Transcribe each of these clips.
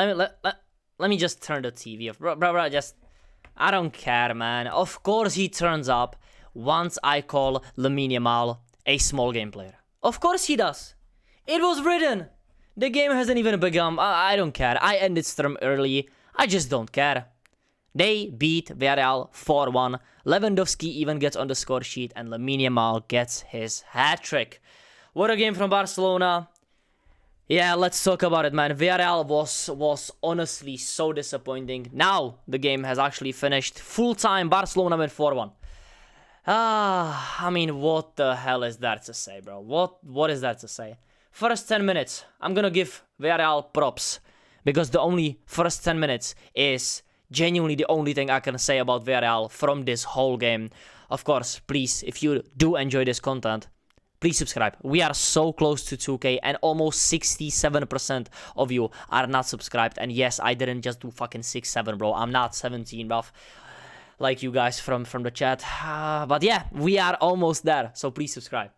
let me just turn the TV off. Bro, just... I don't care, man. Of course he turns up once I call LAMINE YAMAL a small game player. Of course he does. It was written. The game hasn't even begun. I don't care. I ended stream early. I just don't care. They beat Villarreal 4-1. Lewandowski even gets on the score sheet and LAMINE YAMAL gets his hat-trick. What a game from Barcelona. Yeah, let's talk about it, man. Villarreal was honestly so disappointing. Now the game has actually finished. Full time, Barcelona win 4-1. I mean, what the hell is that to say, bro? What is that to say? First 10 minutes, I'm gonna give Villarreal props. Because the only first 10 minutes is genuinely the only thing I can say about Villarreal from this whole game. Of course, please, if you do enjoy this content, please subscribe. We are so close to 2K and almost 67% of you are not subscribed. And yes, I didn't just do fucking 6-7, bro. I'm not 17, bro. Like you guys from the chat. But yeah, we are almost there. So please subscribe.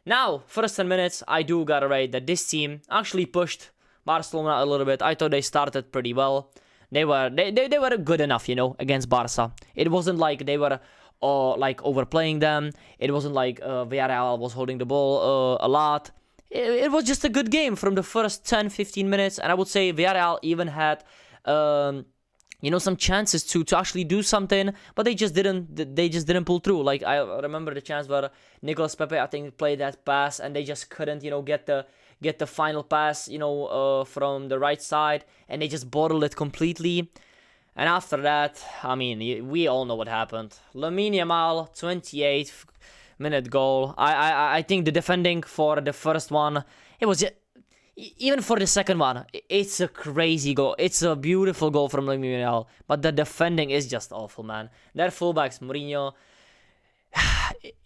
Now, first 10 minutes, I do gotta rate that this team actually pushed Barcelona a little bit. I thought they started pretty well. They were good enough, you know, against Barca. It wasn't like they were like overplaying them. It wasn't like Villarreal was holding the ball a lot. It was just a good game from the first 10-15 minutes. And I would say Villarreal even had you know, some chances to actually do something, but they just didn't pull through. Like, I remember the chance where Nicolas Pepe, I think, played that pass and they just couldn't, you know, get the final pass, you know, from the right side, and they just bottled it completely. And after that, I mean, we all know what happened. LAMINE YAMAL, 28th minute goal. I think the defending for the first one, it was just, even for the second one, it's a crazy goal. It's a beautiful goal from LAMINE YAMAL, but the defending is just awful, man. Their fullbacks, Mourinho,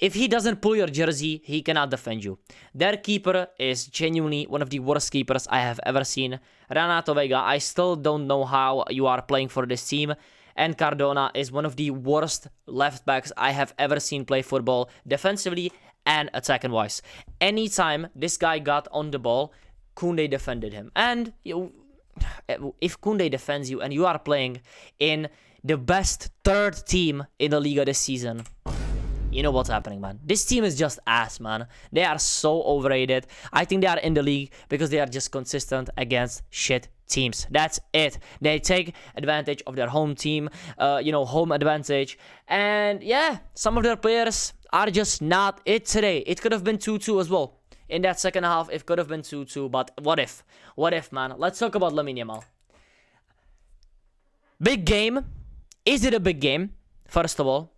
if he doesn't pull your jersey, he cannot defend you. Their keeper is genuinely one of the worst keepers I have ever seen. Renato Vega, I still don't know how you are playing for this team. And Cardona is one of the worst left backs I have ever seen play football, defensively and attacking wise. Anytime this guy got on the ball, Koundé defended him. And if Koundé defends you and you are playing in the best third team in the Liga this season, you know what's happening, man. This team is just ass, man. They are so overrated. I think they are in the league because they are just consistent against shit teams. That's it. They take advantage of their home team, you know, home advantage. And yeah, some of their players are just not it today. It could have been 2-2 as well. In that second half, it could have been 2-2. But what if? What if, man? Let's talk about LAMINE YAMAL. Big game. Is it a big game? First of all,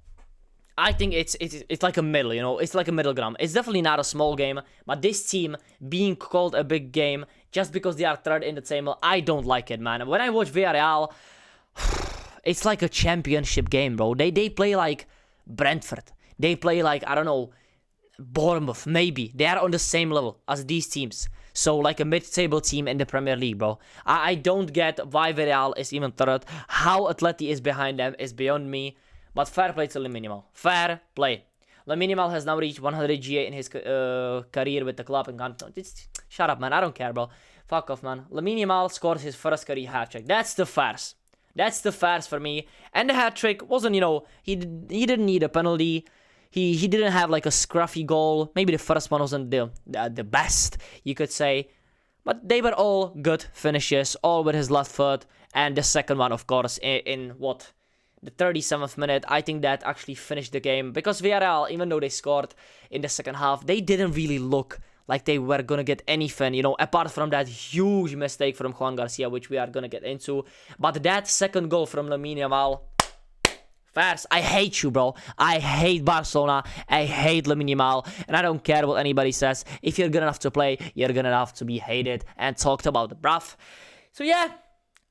I think it's like a middle, you know, it's like a middle ground. It's definitely not a small game, but this team being called a big game just because they are third in the table, I don't like it, man. When I watch Villarreal, it's like a championship game, bro. They play like Brentford. They play like, I don't know, Bournemouth, maybe. They are on the same level as these teams. So like a mid-table team in the Premier League, bro. I don't get why Villarreal is even third. How Atleti is behind them is beyond me. But fair play to LAMINE YAMAL. Fair play. LAMINE YAMAL has now reached 100 GA in his career with the club. And shut up, man. I don't care, bro. Fuck off, man. LAMINE YAMAL scores his first career hat-trick. That's the farce. That's the farce for me. And the hat-trick wasn't, you know, he didn't need a penalty. He didn't have like a scruffy goal. Maybe the first one wasn't the best, you could say. But they were all good finishes, all with his left foot. And the second one, of course, in what? The 37th minute, I think that actually finished the game. Because Villarreal, even though they scored in the second half, they didn't really look like they were going to get anything, you know, apart from that huge mistake from Juan Garcia, which we are going to get into. But that second goal from LAMINE YAMAL, first, I hate you, bro. I hate Barcelona. I hate LAMINE YAMAL. And I don't care what anybody says. If you're good enough to play, you're good enough to be hated and talked about, bruv. So yeah.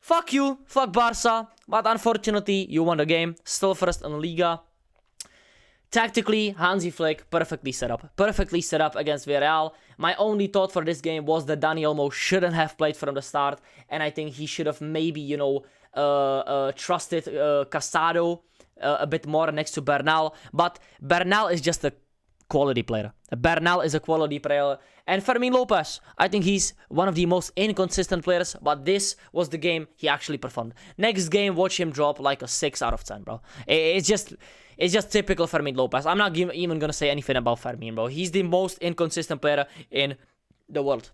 Fuck you, fuck Barca, but unfortunately, you won the game, still first in Liga. Tactically, Hansi Flick, perfectly set up against Villarreal. My only thought for this game was that Dani Olmo shouldn't have played from the start, and I think he should have maybe, you know, trusted Casado a bit more next to Bernal, but Bernal is just a quality player. Bernal is a quality player. And Fermin Lopez, I think he's one of the most inconsistent players, but this was the game he actually performed. Next game, watch him drop like a 6 out of 10, bro. It's just typical Fermin Lopez. I'm not even gonna say anything about Fermin, bro. He's the most inconsistent player in the world.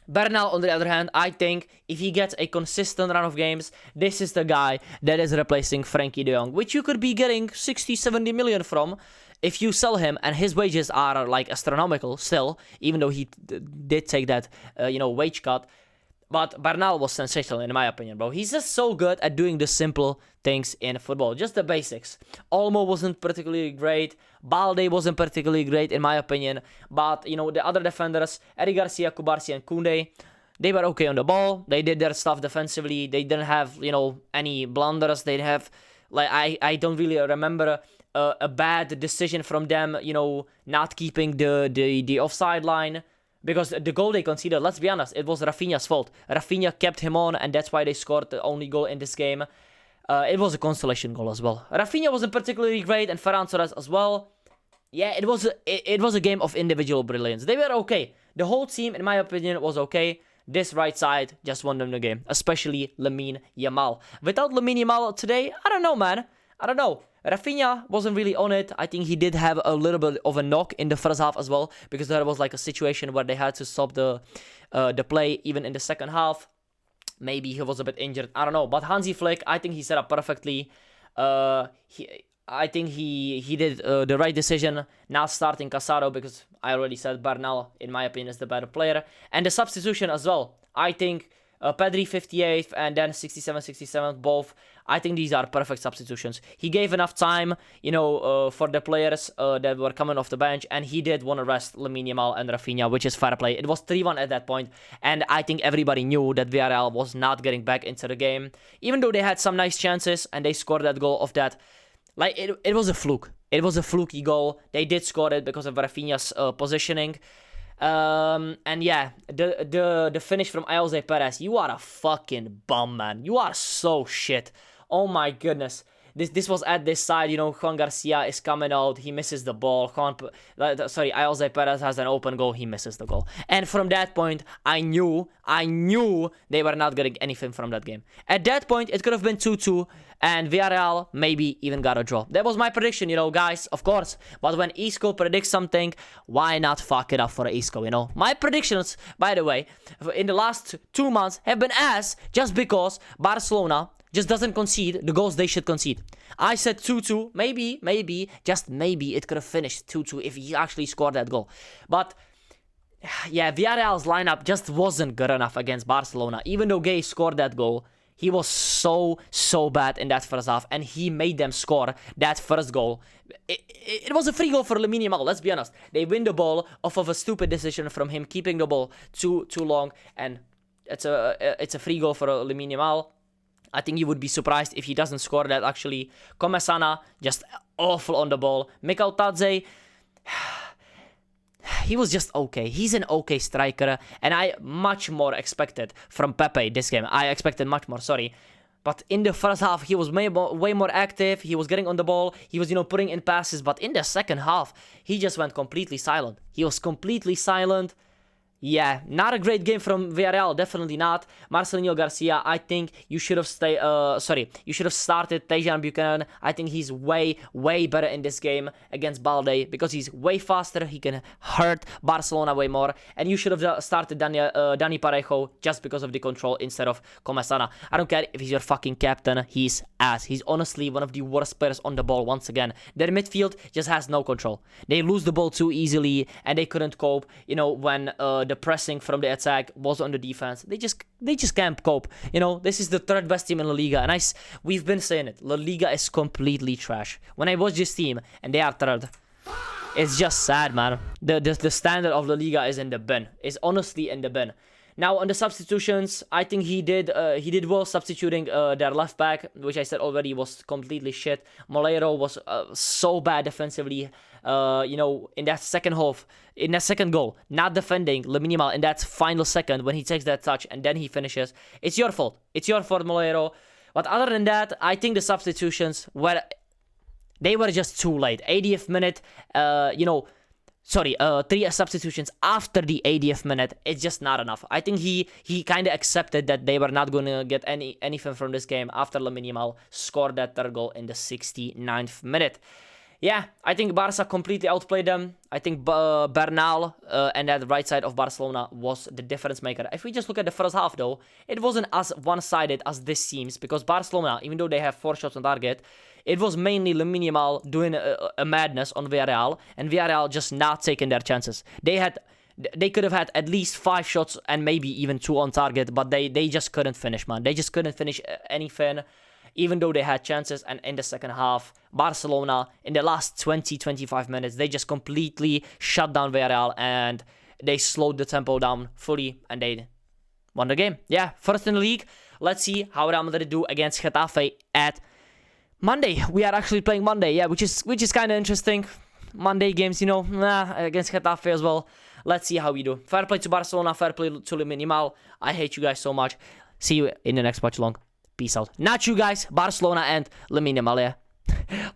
Bernal, on the other hand, I think if he gets a consistent run of games, this is the guy that is replacing Frankie de Jong, which you could be getting 60, 70 million from if you sell him, and his wages are like astronomical still, even though he did take that, wage cut. But Bernal was sensational in my opinion, bro. He's just so good at doing the simple things in football, just the basics. Olmo wasn't particularly great. Balde wasn't particularly great in my opinion. But, the other defenders, Eric Garcia, Kubarsi, and Koundé, they were okay on the ball. They did their stuff defensively. They didn't have, any blunders. They'd have, I don't really remember a bad decision from them, not keeping the offside line. Because the goal they conceded, let's be honest, it was Rafinha's fault. Rafinha kept him on, and that's why they scored the only goal in this game. It was a consolation goal as well. Rafinha wasn't particularly great, and Ferran Torres as well. Yeah, it was a game of individual brilliance. They were okay. The whole team, in my opinion, was okay. This right side just won them the game, especially LAMINE YAMAL. Without LAMINE YAMAL today, I don't know, man. I don't know. Rafinha wasn't really on it. I think he did have a little bit of a knock in the first half as well, because there was like a situation where they had to stop the play even in the second half. Maybe he was a bit injured. I don't know. But Hansi Flick, I think he set up perfectly. I think he did the right decision not starting Casado, because I already said Bernal, in my opinion, is the better player. And the substitution as well. I think Pedri 58th and then 67th, both. I think these are perfect substitutions. He gave enough time, for the players that were coming off the bench, and he did want to rest LAMINE YAMAL and Rafinha, which is fair play. It was 3-1 at that point, and I think everybody knew that Villarreal was not getting back into the game, even though they had some nice chances and they scored that goal of that. Like, it was a fluke. It was a fluky goal. They did score it because of Rafinha's positioning. And yeah, the finish from Jose Perez. You are a fucking bum, man. You are so shit. Oh my goodness. This was at this side, Juan Garcia is coming out, he misses the ball. Jose Perez has an open goal, he misses the goal. And from that point, I knew they were not getting anything from that game. At that point, it could have been 2-2, and Villarreal maybe even got a draw. That was my prediction, guys, of course. But when ISKO predicts something, why not fuck it up for ISKO, My predictions, by the way, in the last 2 months have been ass just because Barcelona just doesn't concede the goals they should concede. I said 2-2, maybe, just maybe it could have finished 2-2 if he actually scored that goal. But yeah, Villarreal's lineup just wasn't good enough against Barcelona. Even though Gay scored that goal, he was so bad in that first half, and he made them score that first goal. It was a free goal for LAMINE YAMAL, let's be honest. They win the ball off of a stupid decision from him keeping the ball too long, and it's a free goal for LAMINE YAMAL. I think you would be surprised if he doesn't score that, actually. Komesana, just awful on the ball. Mikal Tadze, he was just okay. He's an okay striker, and I much more expected from Pepe this game. I expected much more, sorry. But in the first half, he was way more active. He was getting on the ball. He was, putting in passes. But in the second half, he just went completely silent. He was completely silent. Yeah, not a great game from Villarreal, definitely not. Marcelinho Garcia, I think you should have started Tejan Buchanan. I think he's way better in this game against Balde because he's way faster. He can hurt Barcelona way more. And you should have started Dani Parejo just because of the control instead of Komesana. I don't care if he's your fucking captain. He's ass. He's honestly one of the worst players on the ball once again. Their midfield just has no control. They lose the ball too easily and they couldn't cope, when the pressing from the attack was on the defense. They just can't cope. This is the third best team in La Liga, and we've been saying it. La Liga is completely trash. When I watch this team and they are third, it's just sad, man. The standard of La Liga is in the bin. It's honestly in the bin. Now on the substitutions, I think he did well substituting their left back, which I said already was completely shit. Molero was so bad defensively. In that second half, in that second goal, not defending LAMINE YAMAL in that final second when he takes that touch and then he finishes. It's your fault. It's your fault, Molero. But other than that, I think the substitutions were just too late. 80th minute, Sorry, 3 substitutions after the 80th minute. It's just not enough. I think he kind of accepted that they were not going to get anything from this game after LAMINE YAMAL scored that third goal in the 69th minute. Yeah, I think Barca completely outplayed them. I think Bernal and that right side of Barcelona was the difference maker. If we just look at the first half, though, it wasn't as one-sided as this seems, because Barcelona, even though they have 4 shots on target, it was mainly LAMINE YAMAL doing a madness on Villarreal, and Villarreal just not taking their chances. They could have had at least 5 shots and maybe even 2 on target, but they just couldn't finish, man. They just couldn't finish anything, even though they had chances. And in the second half, Barcelona, in the last 20-25 minutes, they just completely shut down Villarreal, and they slowed the tempo down fully, and they won the game. Yeah, first in the league. Let's see how Real Madrid do against Getafe at Monday. We are actually playing Monday, yeah, which is kind of interesting. Monday games, you know, against Getafe as well. Let's see how we do. Fair play to Barcelona, fair play to LAMINE YAMAL. I hate you guys so much. See you in the next watch along. Peace out. Not you guys, Barcelona and LAMINE YAMAL, yeah.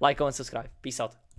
Like, comment, subscribe. Peace out.